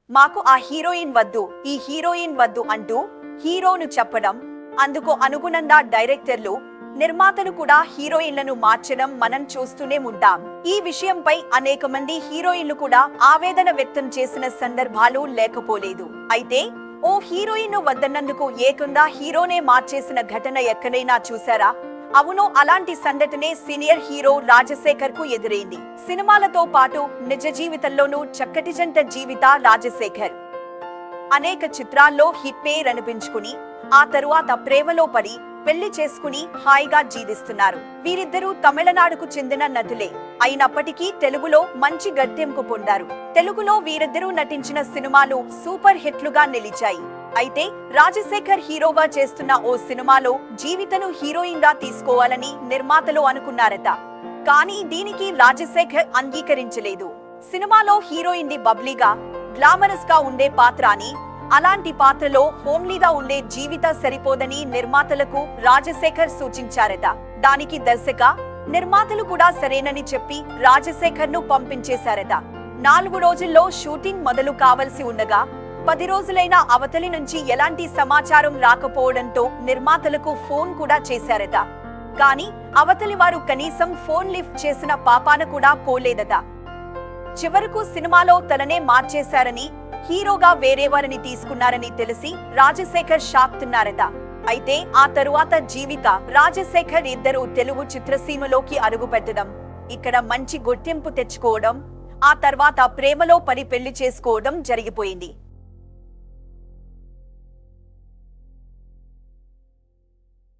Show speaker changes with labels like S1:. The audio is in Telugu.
S1: మాకు ఆ హీరోయిన్ వద్దు, ఈ హీరోయిన్ వద్దు అంటూ హీరోను చెప్పడం, అందుకు అనుగుణంగా డైరెక్టర్లు, నిర్మాతలు కూడా హీరోయిన్లను మార్చడం మనం చూస్తూనే ఉంటాం. ఈ విషయంపై అనేక మంది హీరోయిన్లు కూడా ఆవేదన వ్యక్తం చేసిన సందర్భాలు లేకపోలేదు. అయితే ఓ హీరోయిన్ వద్దన్నందుకు ఏకంగా హీరోనే మార్చేసిన ఘటన ఎక్కడైనా చూసారా? అవును, అలాంటి సంఘటనే సీనియర్ హీరో రాజశేఖర్ కు ఎదురైంది. సినిమాలతో పాటు నిజ జీవితంలోనూ చక్కటి జంట జీవిత రాజశేఖర్ అనేక చిత్రాల్లో హిట్ పేర్ అనిపించుకుని ఆ తరువాత ప్రేమలో పడి పెళ్లి చేసుకుని హాయిగా జీవిస్తున్నారు. వీరిద్దరూ తమిళనాడుకు చెందిన నటులే అయినప్పటికీ తెలుగులో మంచి గుర్తింపు పొందారు. తెలుగులో వీరిద్దరూ నటించిన సినిమాలు సూపర్ హిట్లుగా నిలిచాయి. అయితే రాజశేఖర్ హీరోగా చేస్తున్న ఓ సినిమాలో జీవితను హీరోయిన్ గా తీసుకోవాలని నిర్మాతలు అనుకున్నారట. కానీ దీనికి రాజశేఖర్ అంగీకరించలేదు. సినిమాలో హీరోయిన్ ది బబ్లీగా, గ్లామరస్ గా ఉండే పాత్ర అని, అలాంటి పాత్రలో హోమ్లీగా ఉండే జీవిత సరిపోదని నిర్మాతలకు రాజశేఖర్ సూచించారట. దానికి దర్శక, నిర్మాతలు కూడా సరేనని చెప్పి రాజశేఖర్ ను పంపించేశారట. 4 రోజుల్లో షూటింగ్ మొదలు కావలసి ఉండగా 10 రోజులైనా అవతలి నుంచి ఎలాంటి సమాచారం రాకపోవడంతో నిర్మాతలకు ఫోన్ కూడా చేశారట. కానీ అవతలి వారు కనీసం ఫోన్ లిఫ్ట్ చేసిన పాపాన కూడా పోలేదట. చివరకు సినిమాలో తననే మార్చేశారని, హీరోగా వేరేవారిని తీసుకున్నారని తెలిసి రాజశేఖర్ షాక్ తిన్నారట. అయితే ఆ తరువాత జీవిత, రాజశేఖర్ ఇద్దరు తెలుగు చిత్రసీమలోకి అడుగుపెట్టడం, ఇక్కడ మంచి గుర్తింపు తెచ్చుకోవడం, ఆ తర్వాత ప్రేమలో పడి పెళ్లి చేసుకోవడం జరిగిపోయింది.